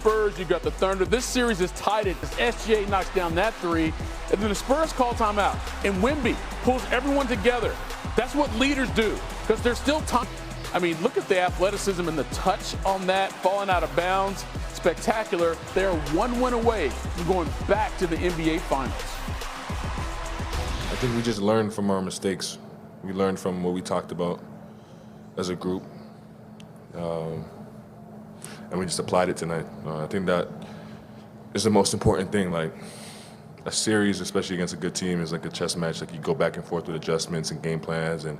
Spurs, you got the Thunder. This series is tied. SGA knocks down that three, and then the Spurs call timeout, and Wemby pulls everyone together. That's what leaders do, because there's still time. I mean, look at the athleticism and the touch on that, falling out of bounds. Spectacular. They're one win away from going back to the NBA Finals. I think we just learned from our mistakes. We learned from what we talked about as a group. And we just applied it tonight. I think that is the most important thing. Like, a series, especially against a good team, is like a chess match. Like, you go back and forth with adjustments and game plans and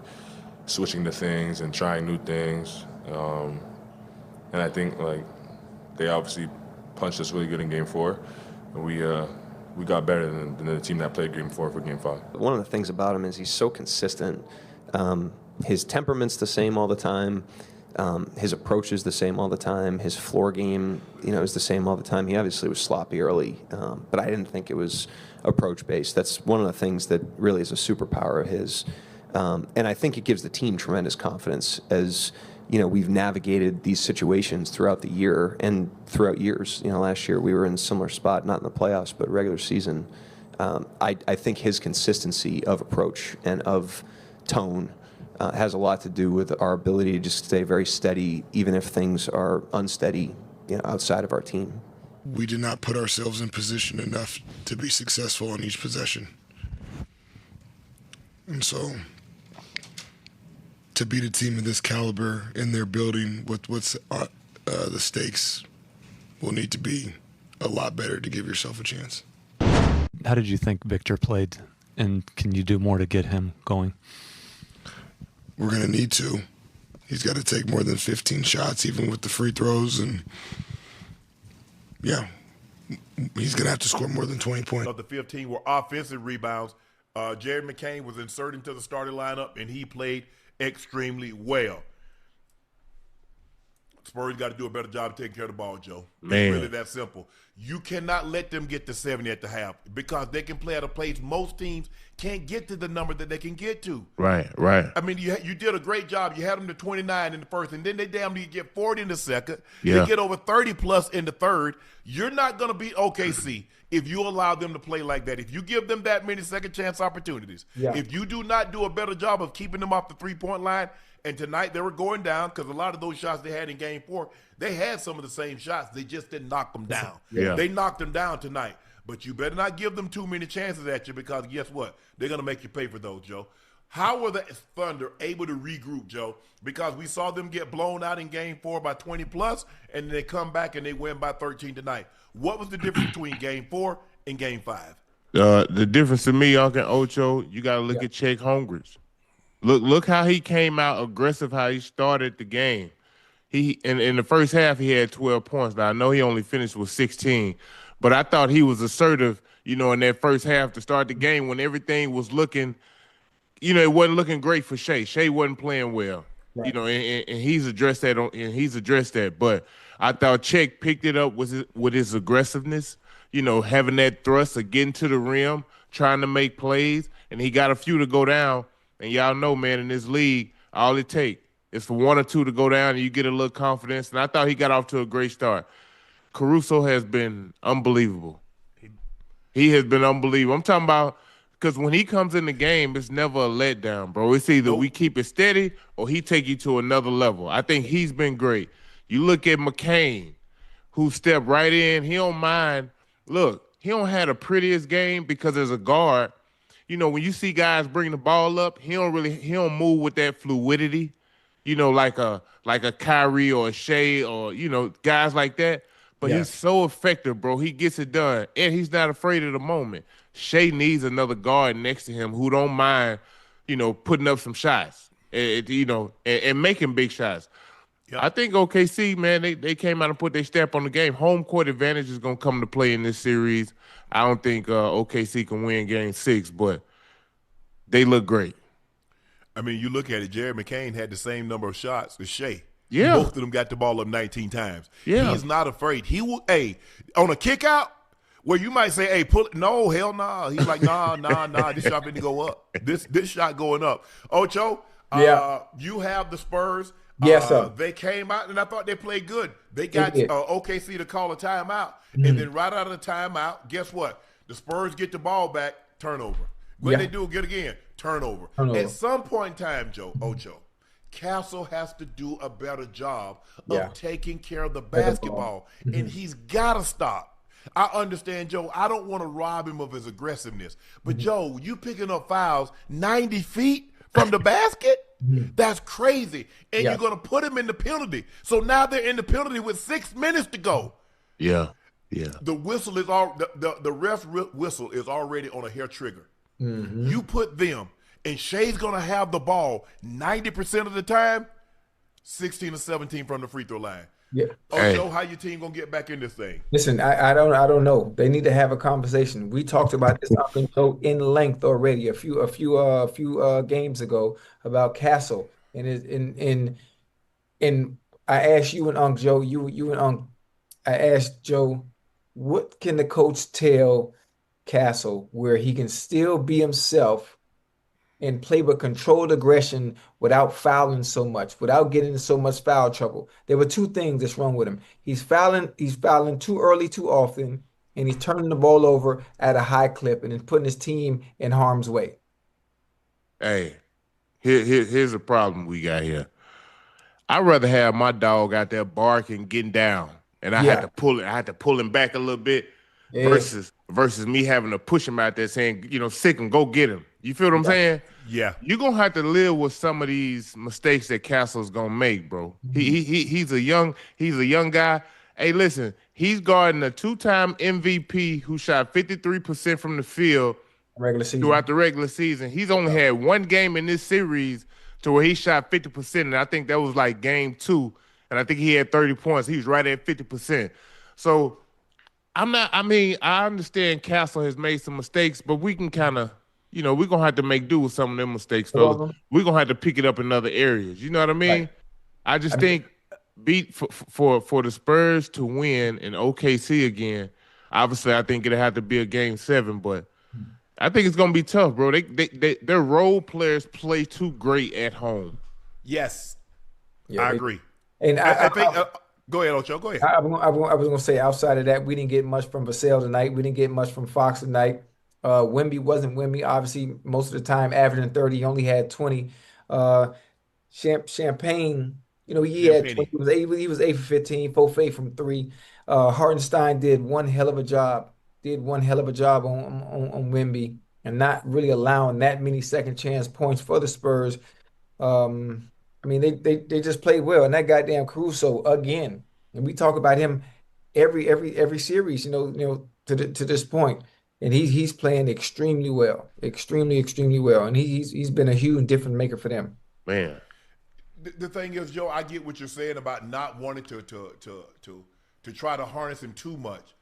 switching to things and trying new things. And I think, like, they obviously punched us really good in Game 4. And we got better than the team that played Game 4 for Game 5. One of the things about him is he's so consistent. His temperament's the same all the time. His approach is the same all the time. His floor game, is the same all the time. He obviously was sloppy early, but I didn't think it was approach-based. That's one of the things that really is a superpower of his. And I think it gives the team tremendous confidence as, we've navigated these situations throughout the year and throughout years. Last year we were in a similar spot, not in the playoffs, but regular season. I think his consistency of approach and of tone has a lot to do with our ability to just stay very steady, even if things are unsteady, outside of our team. We did not put ourselves in position enough to be successful on each possession. And so, to beat a team of this caliber in their building, what's the stakes will need to be a lot better to give yourself a chance. How did you think Victor played, and can you do more to get him going? We're going to need to. He's got to take more than 15 shots, even with the free throws. And, yeah, he's going to have to score more than 20 points. The 15 were offensive rebounds. Jared McCain was inserted into the starting lineup, and he played extremely well. Spurs got to do a better job of taking care of the ball, Joe. Man. It's really that simple. You cannot let them get to 70 at the half because they can play at a place most teams can't get to the number that they can get to. Right. I mean, you did a great job. You had them to 29 in the first, and then they damn near get 40 in the second. Yeah. They get over 30-plus in the third. You're not going to beat OKC if you allow them to play like that. If you give them that many second-chance opportunities, if you do not do a better job of keeping them off the three-point line, and tonight they were going down because a lot of those shots they had in Game 4, they had some of the same shots. They just didn't knock them down. Yeah. They knocked them down tonight. But you better not give them too many chances at you because guess what? They're going to make you pay for those, Joe. How were the Thunder able to regroup, Joe? Because we saw them get blown out in Game 4 by 20-plus, and they come back and they win by 13 tonight. What was the difference between Game 4 and Game 5? The difference to me, Uncle Ocho, you got to look at Chet Holmgren. Look how he came out aggressive, how he started the game. In the first half, he had 12 points. Now, I know he only finished with 16, but I thought he was assertive, in that first half to start the game when everything was looking, it wasn't looking great for Shea. Shea wasn't playing well, and he's addressed that. But I thought Chet picked it up with his aggressiveness, having that thrust of getting to the rim, trying to make plays, and he got a few to go down. And y'all know, man, in this league, all it takes is for one or two to go down and you get a little confidence. And I thought he got off to a great start. Caruso has been unbelievable. He has been unbelievable. I'm talking about because when he comes in the game, it's never a letdown, bro. It's either we keep it steady or he take you to another level. I think he's been great. You look at McCain, who stepped right in. He don't mind. Look, he don't have the prettiest game because as a guard, when you see guys bring the ball up, he don't move with that fluidity, like a Kyrie or a Shea or, guys like that. But he's so effective, bro. He gets it done, and he's not afraid of the moment. Shea needs another guard next to him who don't mind, putting up some shots, and making big shots. Yep. I think OKC, man, they came out and put their stamp on the game. Home court advantage is going to come to play in this series. I don't think OKC can win Game 6, but they look great. I mean, you look at it, Jared McCain had the same number of shots as Shea. Yeah. Both of them got the ball up 19 times. Yeah. He's not afraid. He will, on a kick out, where you might say, hey, pull it. No, hell nah. He's like, nah. This shot going to go up. This shot going up. Ocho, you have the Spurs. Yes, sir. They came out, and I thought they played good. They They got did. OKC to call a timeout, and then right out of the timeout, guess what? The Spurs get the ball back, turnover. What they do, get again, turnover. Turnover. At some point in time, Ocho, Castle has to do a better job of taking care of the basketball, and he's got to stop. I understand, Joe. I don't want to rob him of his aggressiveness, but Joe, you picking up fouls 90 feet from the basket? That's crazy. And you're going to put him in the penalty. So now they're in the penalty with 6 minutes to go. Yeah. The whistle is all the ref whistle is already on a hair trigger. You put them, and Shea's going to have the ball 90% of the time, 16 or 17 from the free throw line. Yeah. Joe, how your team going to get back in this thing? Listen, I don't know. They need to have a conversation. We talked about this in length already a few games ago about Castle, and I asked you and Unc Joe, you and Unc, I asked Joe, what can the coach tell Castle where he can still be himself and play with controlled aggression without fouling so much, without getting in so much foul trouble? There were two things that's wrong with him. He's fouling too early, too often, and he's turning the ball over at a high clip and then putting his team in harm's way. Hey, here's the problem we got here. I'd rather have my dog out there barking, getting down, and I had to pull him back a little bit versus me having to push him out there saying, sick him, go get him. You feel what I'm saying? Yeah. You're going to have to live with some of these mistakes that Castle's going to make, bro. He's a young guy. Hey, listen, he's guarding a 2-time MVP who shot 53% from the field throughout the regular season. He's only had one game in this series to where he shot 50%, and I think that was like game 2, and I think he had 30 points. He was right at 50%. So I understand Castle has made some mistakes, but we can kind of, we're going to have to make do with some of them mistakes, fellas. We're going to have to pick it up in other areas. You know what I mean? Right. I just think for the Spurs to win in OKC again, obviously I think it'll have to be a game 7, but I think it's going to be tough, bro. Their role players play too great at home. Yes. I agree. And I think go ahead, Ocho. Go ahead. I was going to say, outside of that, we didn't get much from Vassell tonight. We didn't get much from Fox tonight. Wemby wasn't Wemby. Obviously, most of the time averaging 30. He only had 20. Champagne, he had 20. He was 8 for 15, 4 for 8 from 3. Hartenstein did one hell of a job. On Wemby and not really allowing that many second chance points for the Spurs. They just played well, and that goddamn Caruso again. And we talk about him every series, to this point. And he's playing extremely well, extremely well. And he's been a huge difference maker for them. Man, the thing is, Joe, I get what you're saying about not wanting to try to harness him too much.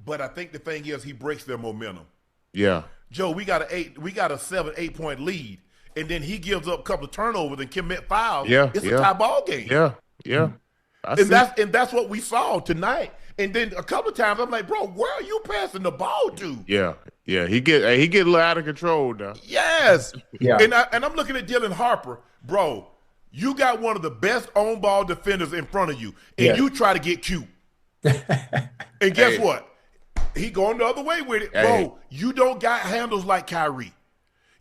But I think the thing is, he breaks their momentum. Yeah, Joe, we got a 7-8 point lead, and then he gives up a couple of turnovers and commit fouls. It's a tie ball game. And that's what we saw tonight. And then a couple of times I'm like, bro, where are you passing the ball to? Yeah. He get a little out of control now. Yes. Yeah. And I'm looking at Dylan Harper, bro. You got one of the best on ball defenders in front of you, and you try to get cute. And guess what? He going the other way with it. Bro, you don't got handles like Kyrie.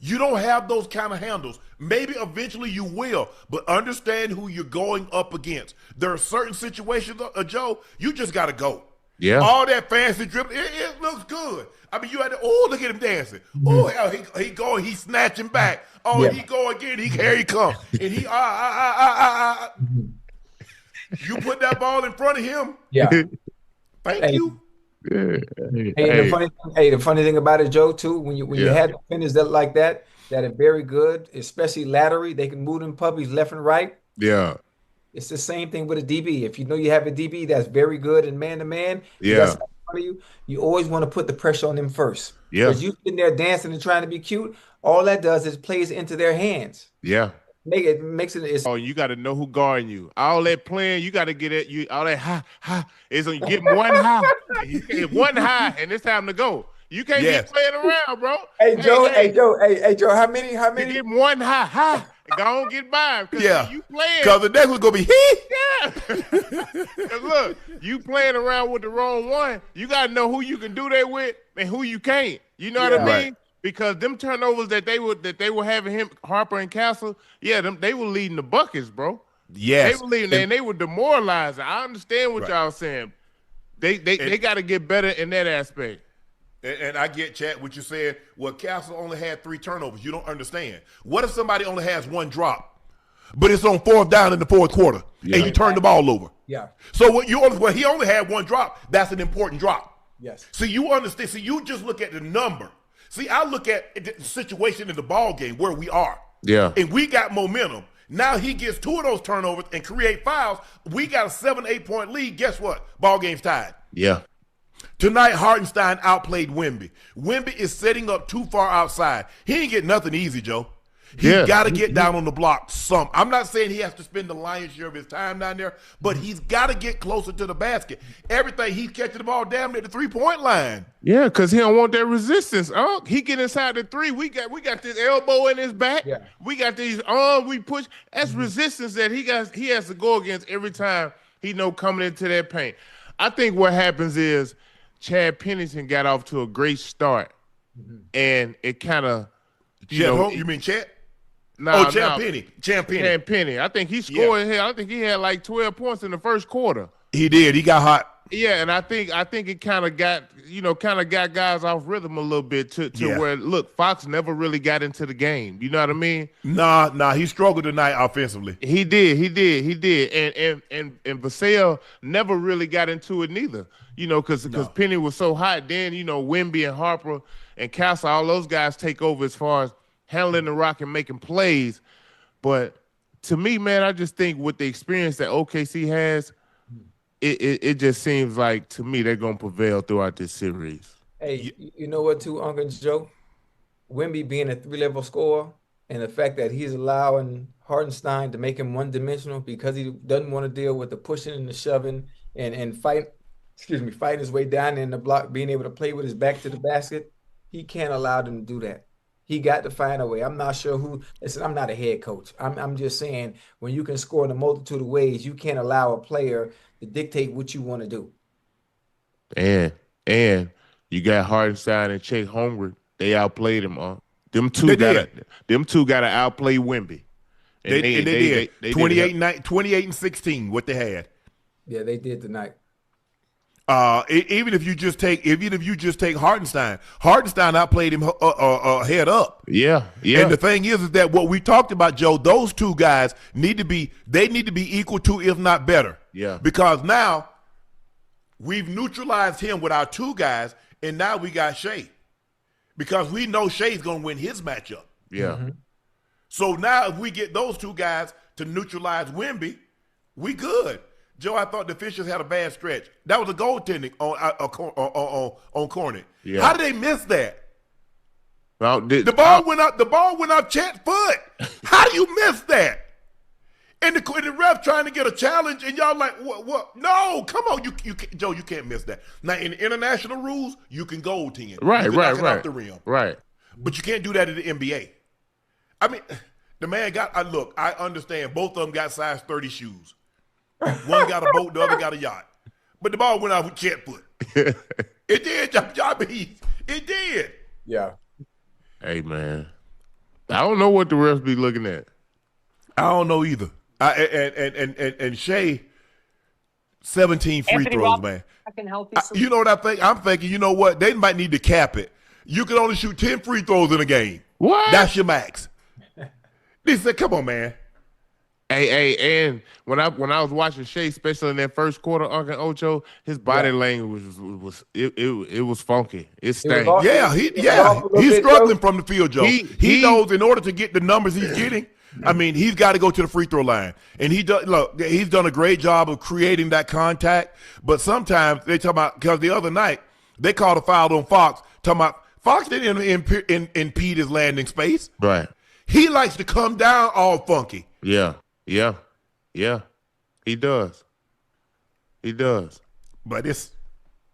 You don't have those kind of handles. Maybe eventually you will, but understand who you're going up against. There are certain situations, Joe, you just got to go. Yeah. All that fancy dribbling, it looks good. I mean, you had to, look at him dancing. Oh, hell, he going, he's snatching back. Oh, he go again, here he come. And he, You put that ball in front of him. Yeah. Thank you. The funny thing about it, Joe, too, when you have defenders like that are very good, especially laterally, they can move them puppies left and right. Yeah. It's the same thing with a DB. If you know you have a DB that's very good in man-to-man, you always want to put the pressure on them first. Yeah. Because you sitting there dancing and trying to be cute, all that does is plays into their hands. Yeah. Makes it. You got to know who guarding you. All that playing, you got to get it. All that ha. Is on you give him one high. You get one high, and it's time to go. You can't keep playing around, bro. Hey Joe. How many? You give him one high. Go on, get by him. Yeah. You playing. Because the next one's going to be he. Yeah. 'Cause look, you playing around with the wrong one. You got to know who you can do that with and who you can't. You know what I mean? Right. Because them turnovers that they were having him, Harper and Castle, they were leading the buckets, bro. Yes. They were leading, and they were demoralizing. I understand what y'all saying. They got to get better in that aspect. And I get, Chad, what you said. Well, Castle only had 3 turnovers. You don't understand. What if somebody only has 1 drop, but it's on 4th down in the 4th quarter, and you turn the ball over? Yeah. So he only had 1 drop. That's an important drop. Yes. See, you understand. See, you just look at the number. See, I look at the situation in the ball game where we are. Yeah. And we got momentum. Now he gets 2 of those turnovers and create fouls. We got a 7-8 point lead. Guess what? Ball game's tied. Yeah. Tonight, Hartenstein outplayed Wemby. Wemby is setting up too far outside. He ain't get nothing easy, Joe. He's got to get down on the block some. I'm not saying he has to spend the lion's share of his time down there, but he's got to get closer to the basket. Everything, he's catching the ball damn near the 3-point line. Yeah, because he don't want that resistance. He get inside the 3. We got this elbow in his back. Yeah. We got these arms we push. That's resistance that he has to go against every time he know coming into that paint. I think what happens is Chad Pennington got off to a great start, and it kind of You mean Chad? Penny. Chad Penny. I think he scored here. I think he had like 12 points in the first quarter. He did. He got hot. Yeah, and I think it kind of got guys off rhythm a little bit to where, look, Fox never really got into the game. You know what I mean? Nah, he struggled tonight offensively. He did. And Vassell never really got into it neither. Because Penny was so hot. Then, Wemby and Harper and Castle, all those guys take over as far as handling the rock and making plays. But to me, man, I just think with the experience that OKC has, it just seems like, to me, they're going to prevail throughout this series. Hey, you know what, too, Uncle Joe? Wemby being a 3-level scorer and the fact that he's allowing Hartenstein to make him one-dimensional because he doesn't want to deal with the pushing and the shoving and fighting his way down in the block, being able to play with his back to the basket, he can't allow them to do that. He got to find a way. I'm not sure who. Listen, I'm not a head coach. I'm just saying when you can score in a multitude of ways, you can't allow a player to dictate what you want to do. And you got Hartenstein and Chet Holmgren. They outplayed him. Them two got to outplay Wemby. And they did. 28-16, what they had. Yeah, they did tonight. Even if you just take Hartenstein outplayed him head up. Yeah. And the thing is that what we talked about, Joe, those 2 guys need to be equal to, if not better. Yeah. Because now we've neutralized him with our 2 guys, and now we got Shea. Because we know Shea's gonna win his matchup. Yeah. Mm-hmm. So now if we get those 2 guys to neutralize Wemby, we good. Joe, I thought the Fishers had a bad stretch. That was a goaltending on Cornet. Yeah. How did they miss that? Well, the ball went up. The ball went up Chet's foot. How do you miss that? And the ref trying to get a challenge, and y'all like, what? No, come on, Joe, you can't miss that. Now in the international rules, you can goaltend. Right. Off the rim. Right. But you can't do that in the NBA. I mean, the man got. Look, I understand. Both of them got size 30 shoes. One got a boat, the other got a yacht. But the ball went out with Chet foot. It did, it did. Yeah. Hey, man. I don't know what the refs be looking at. I don't know either. And Shea, 17 free throws, man. I can help you. You know what I think? I'm thinking, you know what? They might need to cap it. You can only shoot 10 free throws in a game. What? That's your max. They said, come on, man. Hey, and when I was watching Shea, especially in that first quarter, Uncle Ocho, his body language was funky. It stank. He's struggling from the field, Joe. He knows in order to get the numbers he's getting, I mean, he's got to go to the free throw line. And he's done a great job of creating that contact. But sometimes they talk about, because the other night they called a foul on Fox, talking about Fox didn't impede his landing space. Right. He likes to come down all funky. Yeah. He does. But it's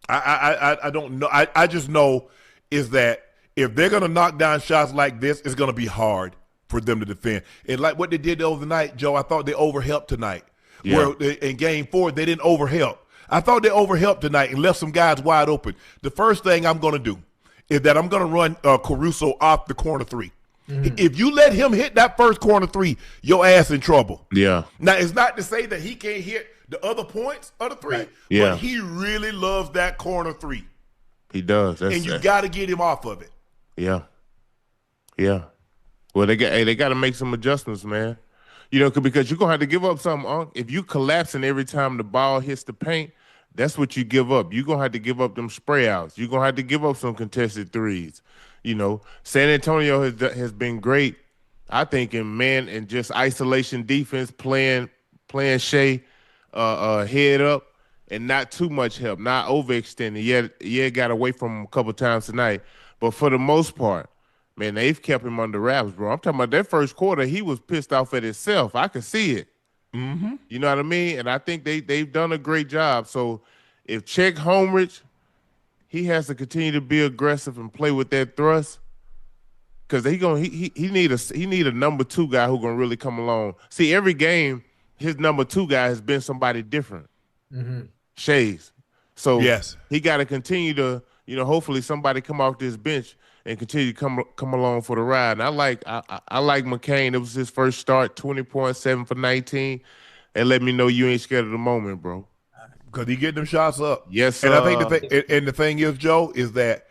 I don't know. I just know is that if they're gonna knock down shots like this, it's gonna be hard. for them to defend. And like what they did the other night, Joe, I thought they overhelped tonight. Yeah. Where in game 4, they didn't overhelp. I thought they overhelped tonight and left some guys wide open. The first thing I'm going to do is that I'm going to run Caruso off the corner 3. Mm-hmm. If you let him hit that first corner 3, your ass in trouble. Yeah. Now, it's not to say that he can't hit the other points of the 3, right. Yeah. but he really loves that corner 3. He does. And you got to get him off of it. Yeah. Yeah. Well, they got to make some adjustments, man. You know, because you're going to have to give up something. If you collapsing every time the ball hits the paint, that's what you give up. You're going to have to give up them spray outs. You're going to have to give up some contested threes. You know, San Antonio has been great, I think, in man and just isolation defense, playing Shea head up and not too much help, not overextending. Yeah, got away from him a couple times tonight. But for the most part, man, they've kept him under wraps, bro. I'm talking about that first quarter, he was pissed off at himself. I could see it. Mm-hmm. You know what I mean? And I think they've done a great job. So if Chet Holmgren, he has to continue to be aggressive and play with that thrust, because he need a number 2 guy who's gonna really come along. See, every game, his number 2 guy has been somebody different. Mm-hmm. Shades. So yes, he got to continue to, hopefully somebody come off this bench and continue to come along for the ride. And I like McCain. It was his first start, 20.7 for 19. And let me know you ain't scared of the moment, bro. Because he getting them shots up. Yes, sir. And I think the thing is, Joe, is that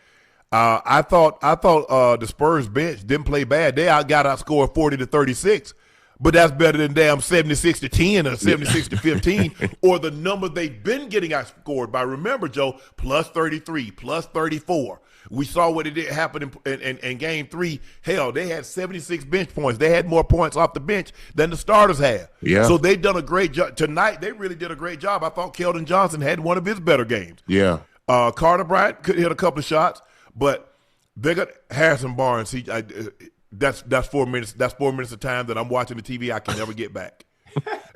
I thought the Spurs bench didn't play bad. They got outscored 40-36. But that's better than damn 76-10 or 76-15 or the number they've been getting outscored by. Remember, Joe, plus 33, plus 34. We saw what it did happen in game 3. Hell, they had 76 bench points. They had more points off the bench than the starters had. Yeah. So they've done a great job. Tonight, they really did a great job. I thought Keldon Johnson had one of his better games. Yeah. Carter Bryant could hit a couple of shots, but they got Harrison Barnes. That's 4 minutes. That's 4 minutes of time that I'm watching the TV I can never get back.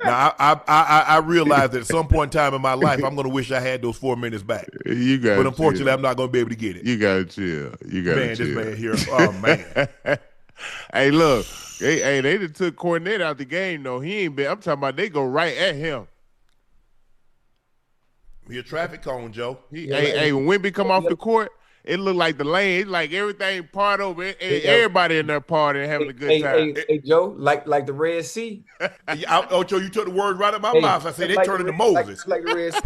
Now I realize that at some point in time in my life I'm going to wish I had those 4 minutes back. But unfortunately, I'm not going to be able to get it. You got to chill. Man, this man here. Oh man. Hey, look. They just took Cornette out the game. though. He ain't been. I'm talking about they go right at him. He a traffic cone, Joe. When Wemby come off the court, it looked like the lane. It's like everything part over. Everybody in there partying, having a good time. Hey, Joe, like the Red Sea. Ocho, you took the words right out of my mouth. I said they turned into Moses. Like the Red Sea.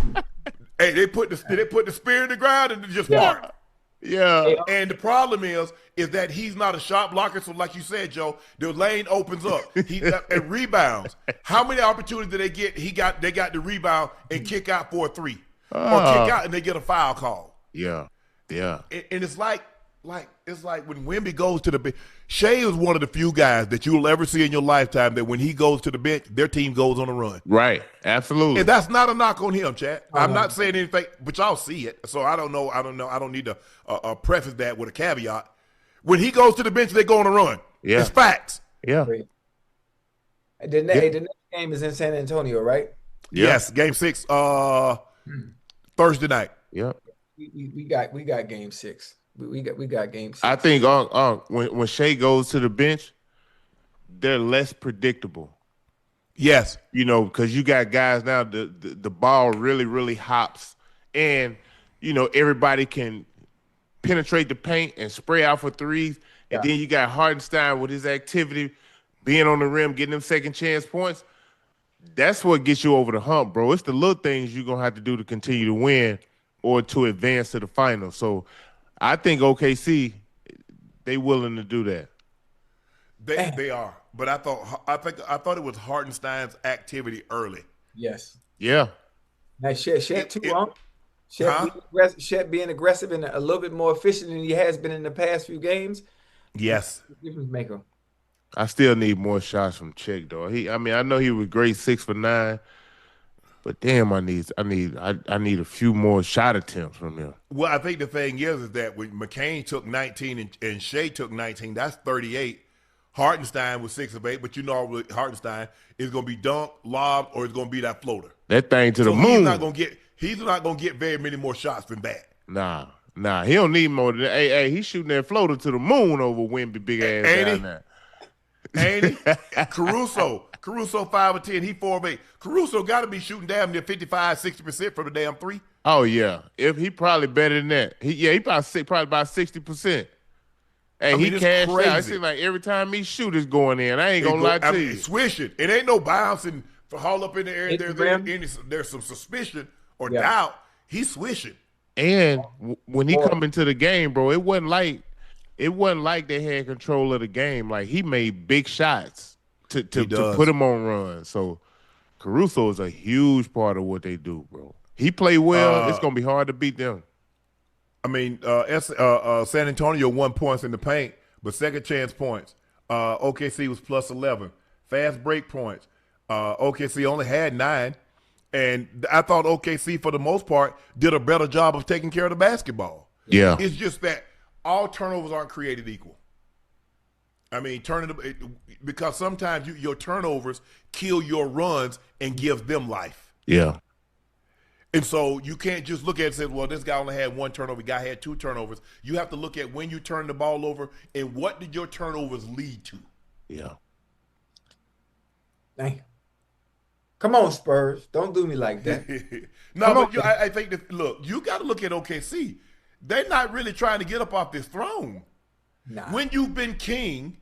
Hey, they put the spear in the ground and just part. Yeah. And the problem is that he's not a shot blocker. So like you said, Joe, the lane opens up. And rebounds. How many opportunities did they get? They got the rebound and kick out for a 3. Or kick out and they get a foul call. Yeah. Yeah. And it's like when Wemby goes to the bench. Shea is one of the few guys that you'll ever see in your lifetime that when he goes to the bench, their team goes on a run. Right. Absolutely. And that's not a knock on him, Chad. I'm not saying anything, but y'all see it. So I don't know. I don't need to preface that with a caveat. When he goes to the bench, they go on a run. Yeah. It's facts. Yeah. The next game is in San Antonio, right? Yeah. Yes. Game 6, Thursday night. Yeah. We got game 6. We got game 6. I think when Shea goes to the bench, they're less predictable. Yes. Because you got guys now, the ball really, really hops. And, everybody can penetrate the paint and spray out for threes. And then you got Hardenstein with his activity, being on the rim, getting them second chance points. That's what gets you over the hump, bro. It's the little things you're going to have to do to continue to win or to advance to the finals. So I think OKC, they willing to do that. They are. But I thought it was Hardenstein's activity early. Yes. Yeah. Now Chet too, Chet being aggressive and a little bit more efficient than he has been in the past few games. Yes. Difference maker. I still need more shots from Chet, though. I know he was great 6 for 9, but damn, I need a few more shot attempts from him. Well, I think the thing is that when McCain took 19 and Shea took 19, that's 38. Hardenstein was 6 of 8, but Hardenstein is going to be dunk, lob, or it's going to be that floater. That thing to the moon. He's not going to get very many more shots than that. Nah, he don't need more than that. Hey, he's shooting that floater to the moon over Wemby big ass down there. Ain't he? Caruso 5 of 10. He 4 of 8. Caruso got to be shooting damn near 55, 60% from the damn three. Oh yeah, if he probably better than that. He probably about 60%. Hey, I mean, he it's cashed out. It crazy. seems like every time he shoot, it's going in. I ain't gonna lie to you. Swishing. It ain't no bouncing for haul up in the air. There's some suspicion or doubt. He's swishing. And when he come into the game, bro, it wasn't like they had control of the game. Like he made big shots to put him on runs. So Caruso is a huge part of what they do, bro. He play well. It's gonna be hard to beat them. I mean, San Antonio won points in the paint, but second chance points. OKC was plus 11. Fast break points. OKC only had 9. And I thought OKC, for the most part, did a better job of taking care of the basketball. Yeah. It's just that all turnovers aren't created equal. I mean, because sometimes your turnovers kill your runs and give them life. Yeah. And so you can't just look at it and say, well, this guy only had 1 turnover, guy had 2 turnovers. You have to look at when you turn the ball over and what did your turnovers lead to. Yeah. Dang. Come on, Spurs. Don't do me like that. I think that, look, you got to look at OKC. They're not really trying to get up off this throne. Nah. When you've been king,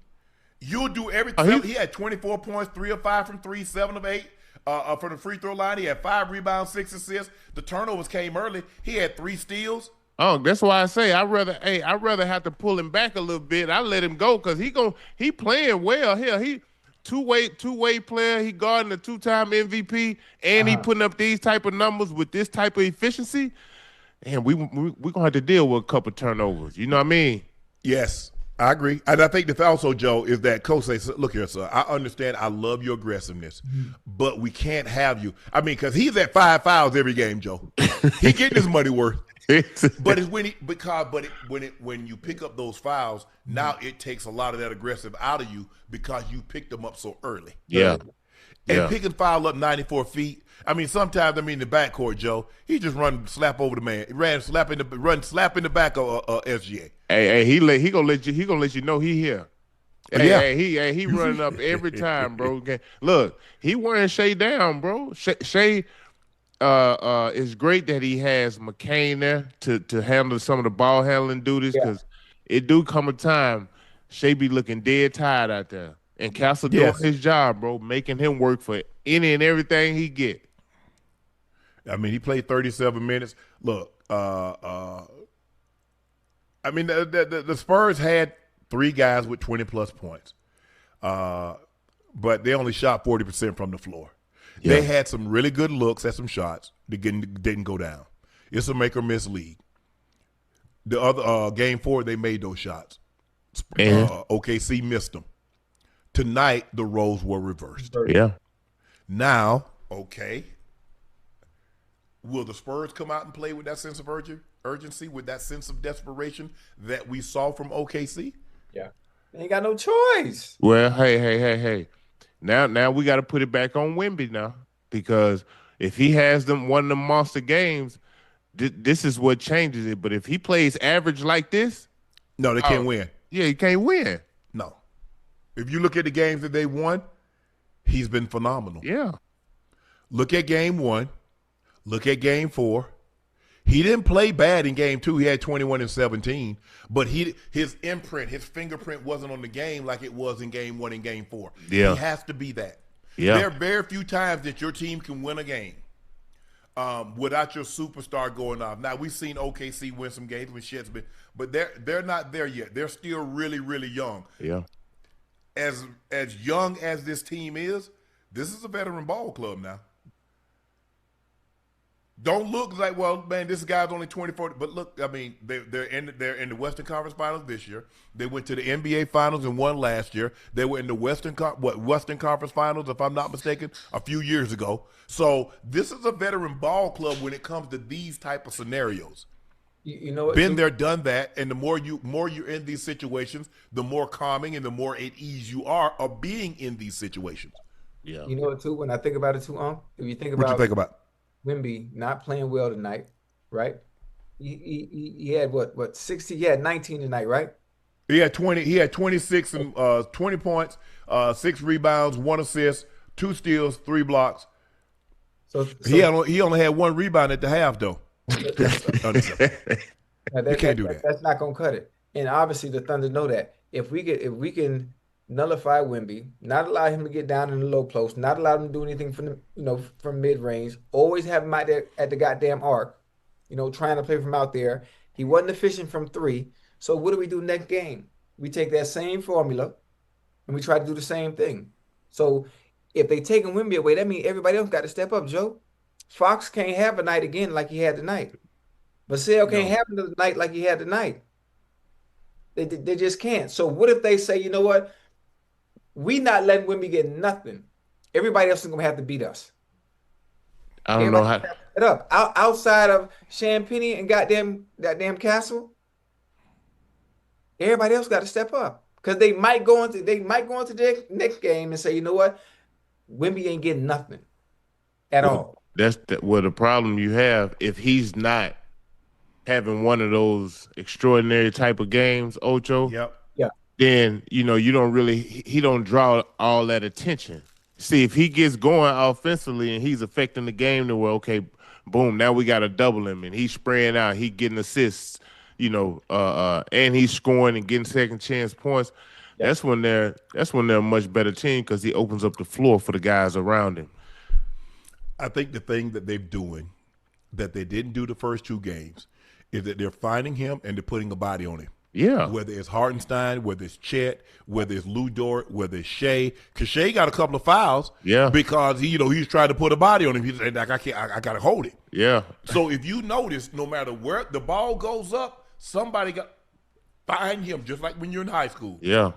you'll do everything. He had 24 points, 3 of 5 from 3, 7 of 8 from the free throw line. He had 5 rebounds, 6 assists. The turnovers came early. He had 3 steals. Oh, that's why I say I'd rather have to pull him back a little bit. I let him go because he playing well. Hell, he two-way player. He guarding a 2-time MVP, and he putting up these type of numbers with this type of efficiency. And we gonna have to deal with a couple turnovers. You know what I mean? Yes, I agree. And I think that also, Joe, is that Coach says, look here, sir, I understand. I love your aggressiveness, but we can't have you. I mean, because he's at 5 fouls every game, Joe. He getting his money worth. But it's when you pick up those fouls, now it takes a lot of that aggressive out of you because you picked them up so early. Yeah. And picking foul up 94 feet. I mean, sometimes, in the backcourt, Joe, he just slap over the man. He slap in the back of SGA. Hey, he gonna let you know he here. Hey, he running up every time, bro. Look, he wearing Shea down, bro. Shea it's great that he has McCain there to handle some of the ball handling duties because it do come a time Shea be looking dead tired out there. And Castle doing his job, bro, making him work for any and everything he get. I mean, he played 37 minutes. Look, I mean, the Spurs had 3 guys with 20-plus points, but they only shot 40% from the floor. Yeah. They had some really good looks at some shots that didn't go down. It's a make-or-miss league. The other game 4, they made those shots. OKC missed them. Tonight, the roles were reversed. Yeah. Now, okay, will the Spurs come out and play with that sense of urgency, with that sense of desperation that we saw from OKC? Yeah. They ain't got no choice. Well, hey. Now we got to put it back on Wemby now because if he has one of them monster games, this is what changes it. But if he plays average like this, no, they can't win. Yeah, he can't win. No. If you look at the games that they won, he's been phenomenal. Yeah. Look at game 1. Look at game 4. He didn't play bad in game 2. He had 21 and 17, but his imprint, his fingerprint wasn't on the game like it was in game 1 and game 4. Yeah. He has to be that. Yeah. There are very few times that your team can win a game without your superstar going off. Now, we've seen OKC win some games with Shed's been, but they're not there yet. They're still really, really young. Yeah. As young as this team is, this is a veteran ball club now. Don't look like, well, man, this guy's only 24. But look, I mean, they're in the Western Conference Finals this year. They went to the NBA Finals and won last year. They were in the Western Conference Finals, if I'm not mistaken, a few years ago. So this is a veteran ball club when it comes to these type of scenarios. You know what? Been there, done that, and the more you're in these situations, the more calming and the more at ease you are of being in these situations. Yeah. You know what, too? When I think about it, too, if you think about what you think about Wemby not playing well tonight, right? He had what 60? He had 19 tonight, right? He had 20. He had 26 and 20 points, 6 rebounds, 1 assist, 2 steals, 3 blocks. So He only had 1 rebound at the half, though. That's unacceptable. You can't do that. That's not gonna cut it. And obviously the Thunder know that. If we can nullify Wemby, not allow him to get down in the low post, not allow him to do anything from from mid range, always have him out there at the goddamn arc, trying to play from out there. He wasn't efficient from 3. So what do we do next game? We take that same formula and we try to do the same thing. So if they take Wemby away, that means everybody else got to step up, Joe. Fox can't have a night again like he had tonight. Vassell can't have another night like he had tonight. They just can't. So what if they say, you know what? We not letting Wemby get nothing. Everybody else is going to have to beat us. I don't know how. It up. Outside of Champagne and goddamn Castle, everybody else got to step up because they might go into the next game and say, you know what? Wemby ain't getting nothing at all. That's the problem you have if he's not having one of those extraordinary type of games, Ocho. Yep. Yeah. Then he don't draw all that attention. See, if he gets going offensively and he's affecting the game to where, okay, boom, now we got to double him and he's spraying out, he getting assists, and he's scoring and getting second chance points. Yep. That's when they're a much better team because he opens up the floor for the guys around him. I think the thing that they're doing that they didn't do the first 2 games is that they're finding him and they're putting a body on him. Yeah. Whether it's Hartenstein, whether it's Chet, whether it's Lou Dort, whether it's Shea. Because Shea got a couple of fouls. Yeah. Because he's trying to put a body on him. He's like, I got to hold it. Yeah. So if you notice, no matter where the ball goes up, somebody find him, just like when you're in high school. Yeah.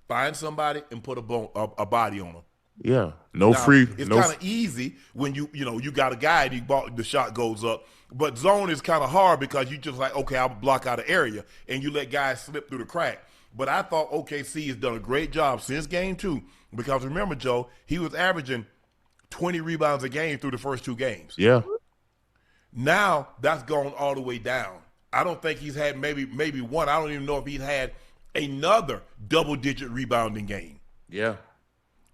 Find somebody and put a body on him. Yeah. It's kind of easy when you got a guy and the shot goes up. But zone is kind of hard because you just like, okay, I'll block out an area, and you let guys slip through the crack. But I thought OKC has done a great job since game 2 because remember, Joe, he was averaging 20 rebounds a game through the first 2 games. Yeah. Now that's gone all the way down. I don't think he's had maybe one. I don't even know if he's had another double-digit rebounding game. Yeah.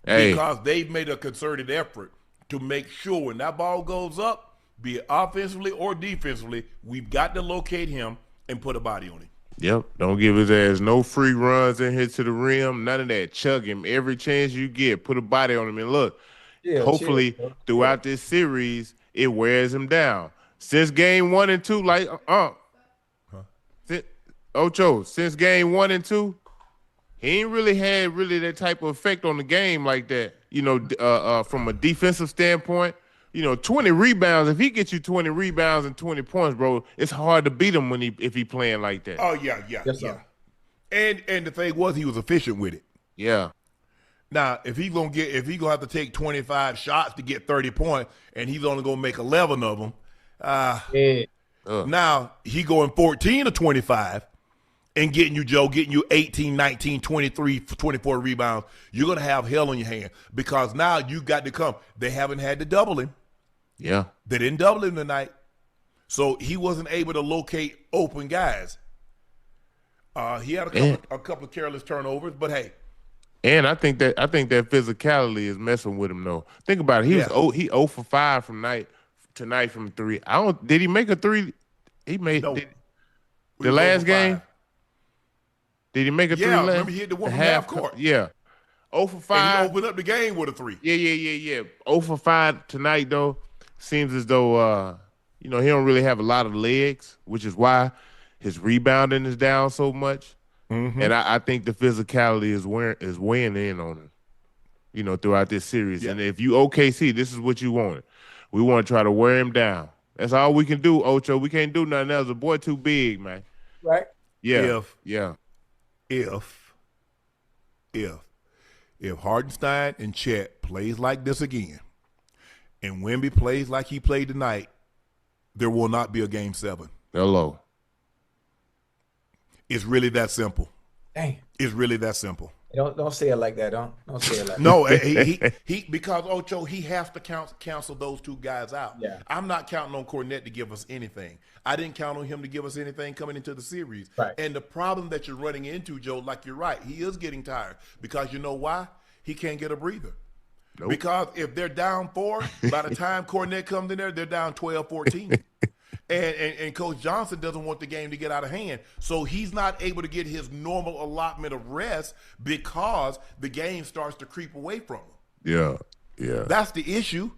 Because they've made a concerted effort to make sure when that ball goes up, be it offensively or defensively, we've got to locate him and put a body on him. Yep. Don't give his ass no free runs in here to the rim. None of that. Chug him every chance you get. Put a body on him. And look, hopefully throughout this series, it wears him down. Since game 1 and 2, Ocho, since game 1 and 2, he ain't really had that type of effect on the game like that. From a defensive standpoint, 20 rebounds. If he gets you 20 rebounds and 20 points, bro, it's hard to beat him if he playing like that. Oh yeah. Yes, sir. And the thing was, he was efficient with it. Yeah. Now, if he's gonna have to take 25 shots to get 30 points, and he's only gonna make 11 of them, now he going 14 or 25. And getting you 18, 19, 23, 24 rebounds, you're going to have hell on your hand because now you got to come. They haven't had to double him. Yeah. They didn't double him tonight. So he wasn't able to locate open guys. He had a couple of careless turnovers, but hey. And I think that physicality is messing with him though. Think about it. He 0 for 5 tonight from 3. Did he make a 3? He made the last game. Did he make a 3 last? Yeah, remember he hit the one from half court. Yeah. 0 for 5. And he opened up the game with a 3. Yeah. 0 for 5 tonight, though. Seems as though, he don't really have a lot of legs, which is why his rebounding is down so much. Mm-hmm. And I think the physicality is weighing in on him, throughout this series. Yeah. And if you OKC, this is what you want. We want to try to wear him down. That's all we can do, Ocho. We can't do nothing else. The boy too big, man. Right? Yeah. If Hartenstein and Chet plays like this again, and Wemby plays like he played tonight, there will not be a game 7. Hello. It's really that simple. Dang. It's really that simple. Don't say it like that. Don't say it like No, he because Ocho, he has to cancel those two guys out. Yeah. I'm not counting on Cornette to give us anything. I didn't count on him to give us anything coming into the series. Right. And the problem that you're running into, Joe, like you're right, he is getting tired because you know why? He can't get a breather. Nope. Because if they're down 4, by the time Cornette comes in there, they're down 12-14. And Coach Johnson doesn't want the game to get out of hand. So he's not able to get his normal allotment of rest because the game starts to creep away from him. Yeah. That's the issue.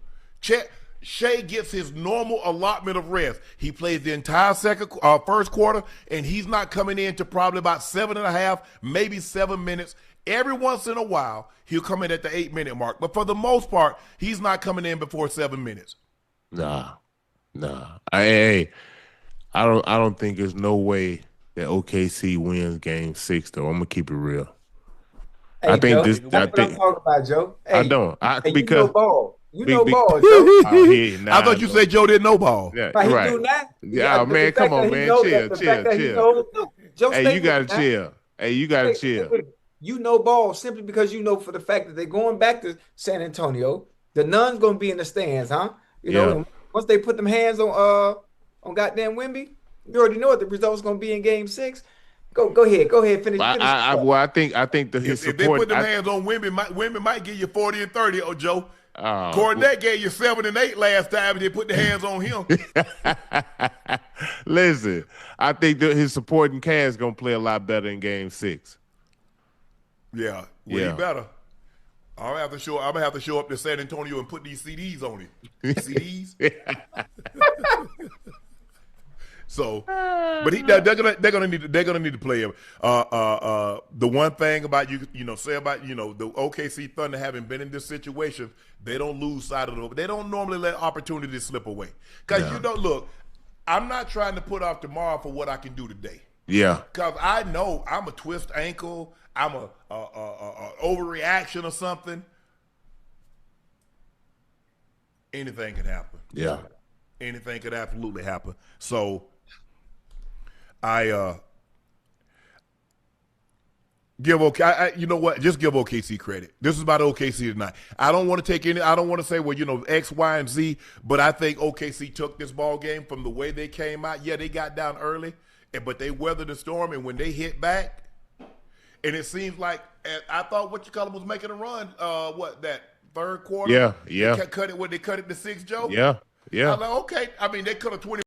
Shea gets his normal allotment of rest. He plays the entire first quarter, and he's not coming in to probably about 7.5, maybe 7 minutes. Every once in a while, he'll come in at the 8-minute mark. But for the most part, he's not coming in before 7 minutes. Nah. I don't think there's no way that OKC wins Game 6. Though I'm gonna keep it real. Hey, I think Joe, this. that's I what think I'm talking about, Joe. Hey, I don't. hey, Because you know ball. You big- know big- ball, Joe. Oh, yeah, I thought you said Joe didn't know ball. Yeah, Right, he right. do not. Yeah, man, come on, man. Chill. Joe, Hey, you gotta chill. Hey, you gotta chill. You know ball simply because you know for the fact that they're going back to San Antonio. The Nuns gonna be in the stands, huh? You know, and once they put them hands on goddamn Wemby, you already know what the result's gonna be in Game 6. Go ahead, finish. I think his If they support. put them hands on Wemby might give you 40 and 30, Joe. Cornette gave you 7 and 8 last time and they put the hands on him. Listen, I think that his supporting cast gonna play a lot better in Game 6. Yeah, he better. I'm gonna have to show up to San Antonio and put these CDs on it. CDs. So, but they're gonna need to play him. The one thing about the OKC Thunder having been in this situation, they don't lose sight of it. They don't normally let opportunities slip away. Because look, I'm not trying to put off tomorrow for what I can do today. Yeah. Because I know I'm a twist ankle, I'm a overreaction or something. Anything could happen. Yeah. Anything could absolutely happen. So I give you know what? Just give OKC credit. This is about OKC tonight. I don't want to say, well, X, Y, and Z, but I think OKC took this ball game from the way they came out. Yeah, they got down early, but they weathered the storm, and when they hit back, and it seems like I thought was making a run. That third quarter? Yeah. They cut it to 6, Joe. Yeah. I was like, okay. I mean, they could have 20.